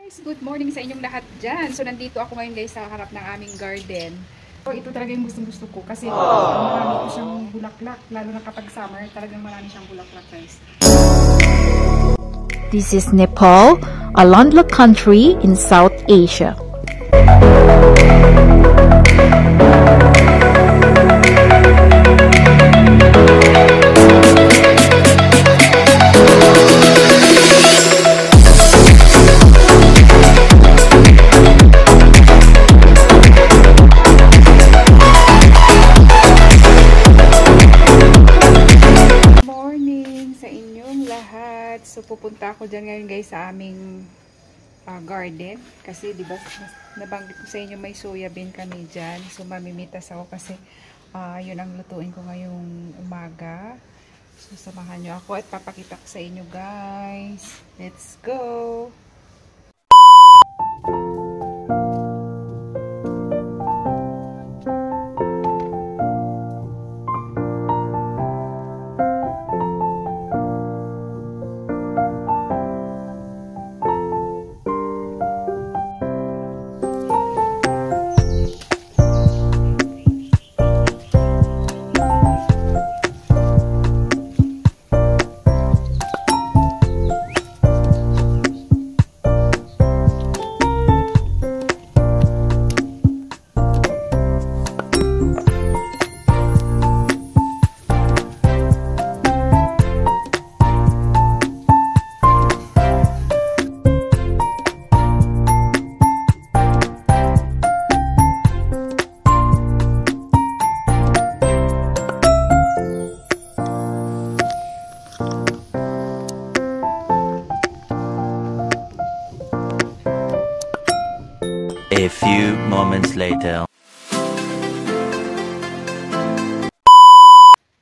Guys, good morning sa inyong lahat dyan. So, nandito ako ngayon guys sa harap ng aming garden. So, ito talaga yung gustong-gusto ko kasi marami po siyang bulaklak. Lalo na kapag summer, talagang marami siyang bulaklak guys. This is Nepal, a landlocked country in South Asia. So, pupunta ako dyan ngayon guys sa aming garden. Kasi, di ba, nabanggit ko sa inyo may soya bean kami dyan. So, mamimitas ako kasi yun ang lutuin ko ngayong umaga. So, samahan nyo ako at papakita ko sa inyo guys. Let's go! A few moments later.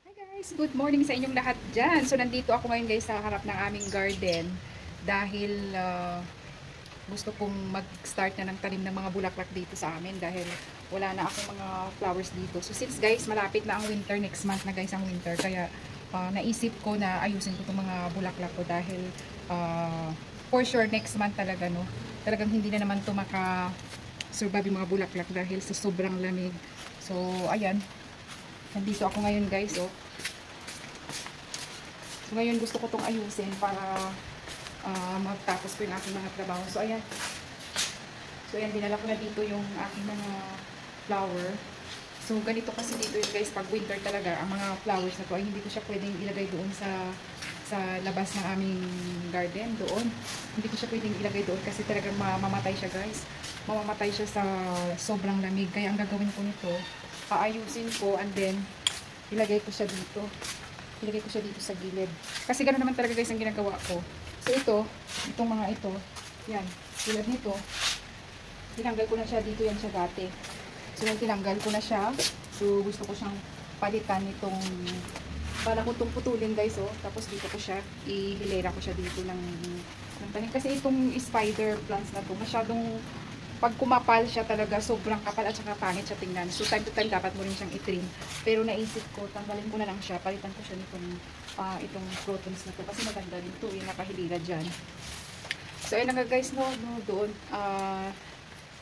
Hi guys, good morning sa inyong lahat dyan. So nandito ako ngayon guys sa harap ng aming garden dahil gusto kong mag-start na ng tanim ng mga bulaklak dito sa amin dahil wala na akong mga flowers dito. So since guys malapit na ang winter, next month na guys ang winter, kaya naisip ko na ayusin ko itong mga bulaklak ko dahil for sure next month talaga no, talagang hindi na naman ito survive yung mga bulaklak dahil sa sobrang lamig. So, ayan. Nandito ako ngayon guys, oh. So, ngayon gusto ko itong ayusin para magtapos ko yung aking mga trabaho. So, ayan. So, ayan. Dinala ko na dito yung aking mga flower. So, ganito kasi dito yun guys. Pag winter talaga, ang mga flowers na to ay hindi ko siya pwedeng ilagay doon sa labas ng aming garden doon. Hindi ko siya pwedeng ilagay doon kasi talagang mamamatay siya guys. Mamamatay siya sa sobrang lamig. Kaya ang gagawin ko nito, paayusin ko and then ilagay ko siya dito. Ilagay ko siya dito sa gilid. Kasi gano'n naman talaga guys ang ginagawa ko. So itong mga ito, yan, gilid nito, tinanggal ko na siya dito, yan siya dati. So yung tinanggal ko na siya, so gusto ko siyang palitan nitong, para ko itong putulin guys, oh. Tapos dito ko siya, ihilera ko siya dito ng tanim. Kasi itong spider plants na to, masyadong, pag kumapal siya talaga, sobrang kapal at saka pangit siya tingnan. So time to time dapat mo rin siyang i-trim. Pero naisip ko, tanggalin ko na lang siya, palitan ko siya nitong itong protons na to. Kasi maganda rin ito, nakahilira dyan. So ayun nga guys, no doon,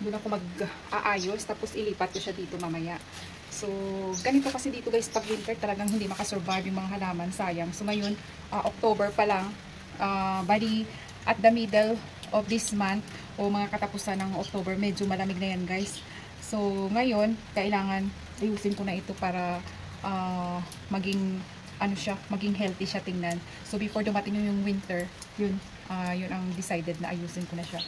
doon ako mag-aayos, tapos ilipat ko siya dito mamaya. So, ganito kasi dito guys, pag winter talagang hindi makasurvive yung mga halaman, sayang. So, ngayon, October pa lang, bali, at the middle of this month, o mga katapusan ng October, medyo malamig na yan guys. So, ngayon, kailangan ayusin ko na ito para maging, maging healthy siya tingnan. So, before dumating yung winter, yun ang decided na ayusin ko na siya.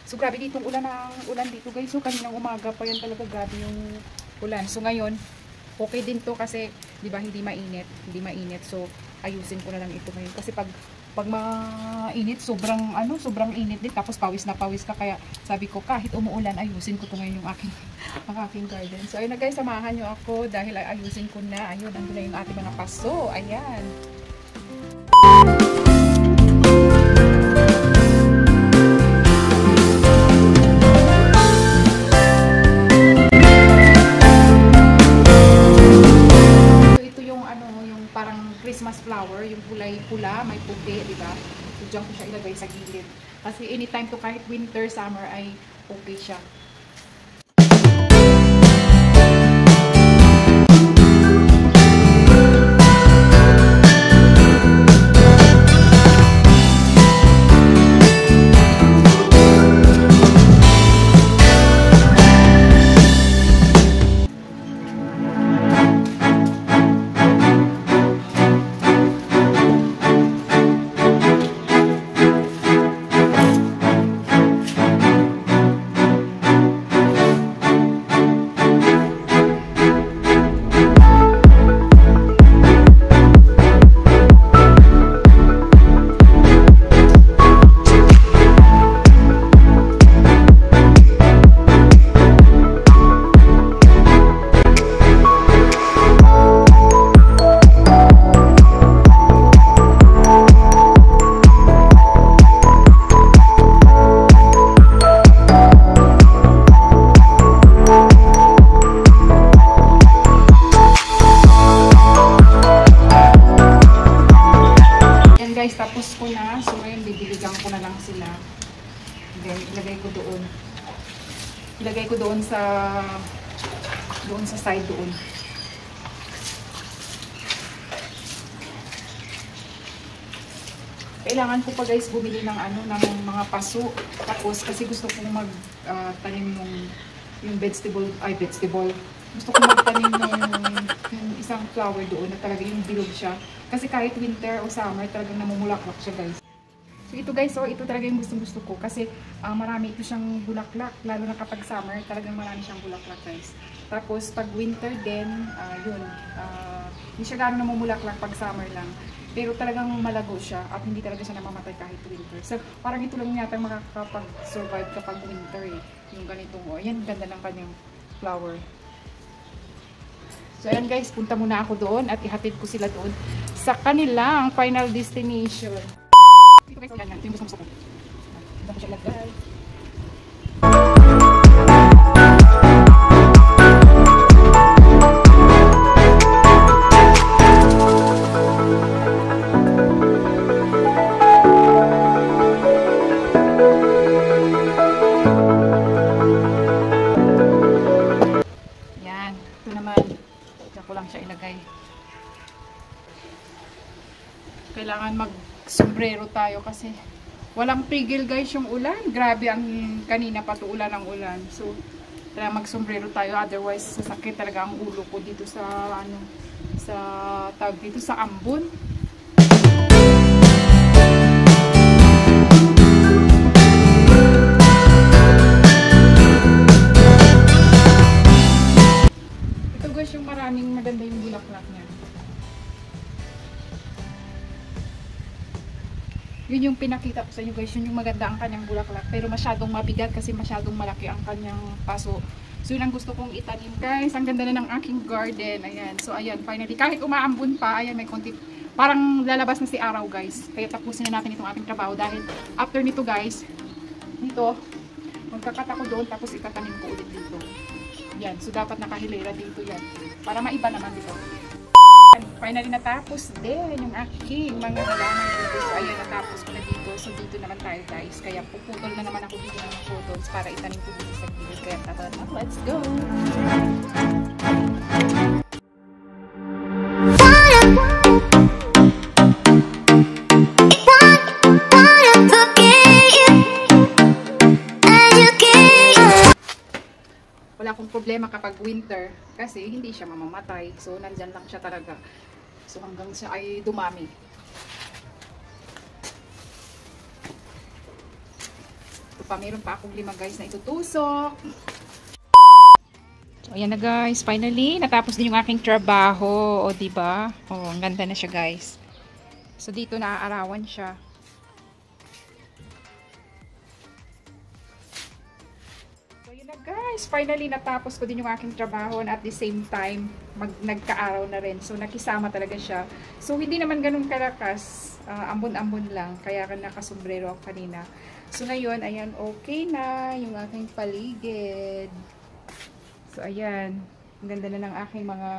So, grabe ditong ulan dito guys. So, kaninang umaga pa yan talaga, grabe yung ulan. So ngayon, okay din to kasi 'di ba hindi mainit. So ayusin ko na lang ito ngayon kasi pag mainit, sobrang init din tapos pawis na pawis ka, kaya sabi ko kahit umuulan ayusin ko to ngayon yung aking garden. So ayun na guys, samahan niyo ako dahil ayusin ko na. Ayun, andun na yung ating mga paso. Ayan. Christmas flower, yung kulay pula, may puti, di ba? So, dyan ko siya ilagay sa gilid. Kasi anytime to, kahit winter, summer ay okay siya. Tapos ko na. So ngayon didiligan ko na lang sila. Then ilagay ko doon. Ilagay ko doon sa side doon. Kailangan ko pa guys bumili ng ng mga paso. Tapos kasi gusto kong tanim yung vegetable. Gusto ko magtanim ng isang flower doon na talaga yung bilog siya. Kasi kahit winter o summer, talagang namumulaklak siya guys. So ito guys, ito talaga yung gusto ko. Kasi marami ito siyang bulaklak. Lalo na kapag summer, talagang marami siyang bulaklak guys. Tapos pag winter din, hindi siya gano'ng namumulaklak pag summer lang. Pero talagang malago siya at hindi talaga siya namamatay kahit winter. So parang ito lang yata makakapag-survive kapag winter eh. Yung ganitong, ayan, ganda ng kanyang flower. So ayan guys, punta muna ako doon at ihatid ko sila doon sa kanilang final destination. Ito guys, ayan, ito yung gusto ko. Ito ko siya lagay. Yan, ito naman. Ko lang siya ilagay. Kailangan mag-sombrero tayo kasi walang pigil guys yung ulan. Grabe ang kanina pa to ulan ng ulan. So, kailangan mag-sombrero tayo. Otherwise, sasakit talaga ang ulo ko dito sa tawag dito sa ambon. Yung maraming maganda yung bulaklak niya. Yun yung pinakita ko sa inyo guys, yun yung maganda ang kanyang bulaklak. Pero masyadong mabigat kasi masyadong malaki ang kanyang paso. So yun ang gusto kong itanim guys. Ang ganda na ng aking garden. Ayan. So ayan, finally. Kahit umaambon pa, ayan may konti. Parang lalabas na si araw guys. Kaya tapusin na natin itong ating trabaho. Dahil after nito guys, dito, magkakat ako doon tapos itatanim ko ulit dito. Yan, so dapat nakahilera dito yan. Para maiba naman dito. Finally natapos din yung aking mga halaman dito. So ayan, natapos ko na dito. So dito naman tayo guys. Kaya puputol na naman ako dito ng photos para itanim ko dito sa gilid. Kaya tara na, let's go! Wala akong problema kapag winter kasi hindi siya mamamatay. So, nandyan lang siya talaga. So, hanggang siya ay dumami. Ito pa, meron pa akong 5 guys na itutusok. So, ayan na guys. Finally, natapos din yung aking trabaho. O, diba? O, ang ganda na siya guys. So, dito naaarawan siya. Guys, finally natapos ko din yung aking trabaho and at the same time nagka-araw na rin. So nakisama talaga siya. So hindi naman ganun kalakas, ambon-ambon lang. Kaya nakasombrero ako kanina. So ngayon, ayan, okay na yung aking paligid. So ayan, ang ganda na ng aking mga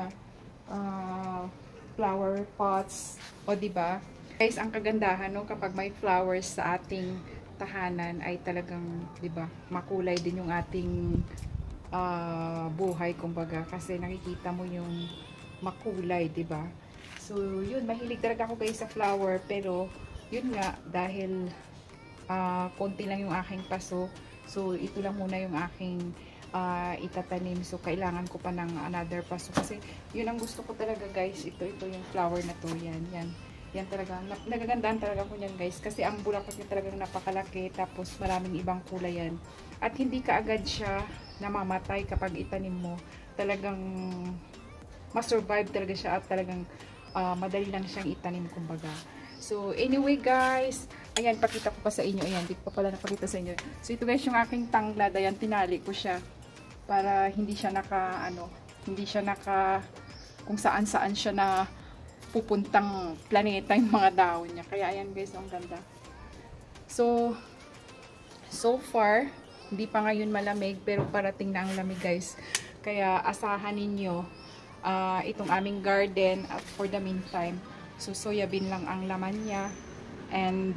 flower pots. O diba? Guys, ang kagandahan no, kapag may flowers sa ating tahanan ay talagang, 'di ba, makulay din yung ating buhay kumbaga, kasi nakikita mo yung makulay, 'di ba? So, yun, mahilig talaga ako guys sa flower, pero yun nga, dahil konti lang yung aking paso, so ito lang muna yung aking itatanim. So, kailangan ko pa ng another paso, kasi yun ang gusto ko talaga guys. Ito yung flower na to, yan talaga, nagagandahan talaga ko yan guys, kasi ang bulaklak niya talagang napakalaki, tapos maraming ibang kulay yan, at hindi kaagad siya namamatay kapag itanim mo. Talagang ma-survive talaga siya, at talagang madali lang siyang itanim kumbaga. So anyway guys, ayan, pakita ko pa sa inyo. Ayan, dito pa pala napakita sa inyo. So ito guys yung aking tanglad. Ayan, tinali ko siya para hindi siya hindi siya kung saan siya na pupuntang planeta yung mga dahon niya. Kaya ayan guys, ang ganda. So far, hindi pa ngayon malamig, pero parating na ang lamig guys. Kaya asahan ninyo itong aming garden for the meantime. So soybean lang ang laman niya, and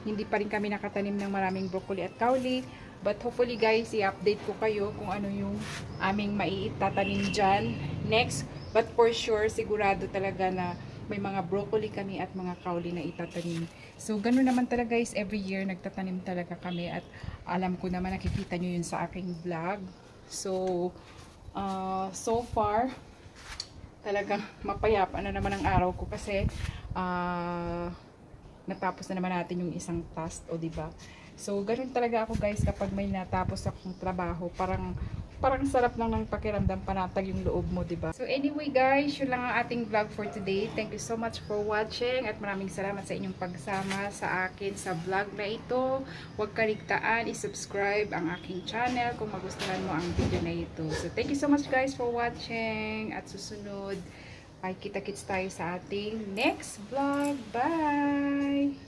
hindi pa rin kami nakatanim ng maraming broccoli at kauli, but hopefully guys, i-update ko kayo kung ano yung aming maiitatanim dyan next. But for sure, sigurado talaga na may mga broccoli kami at mga kauli na itatanim. So ganoon naman talaga guys, every year nagtatanim talaga kami, at alam ko naman, nakikita nyo yun sa aking vlog. So so far talagang mapayapa na naman ang araw ko, kasi natapos na naman natin yung isang task, o diba? So ganun talaga ako guys, kapag may natapos akong trabaho, parang sarap lang ng pakiramdam, panatag yung loob mo, diba? So anyway guys, yun lang ang ating vlog for today. Thank you so much for watching, at maraming salamat sa inyong pagsama sa akin sa vlog na ito. Huwag kaligtaan i-subscribe ang aking channel kung magustuhan mo ang video na ito. So thank you so much guys for watching, at susunod ay kita-kits tayo sa ating next vlog. Bye!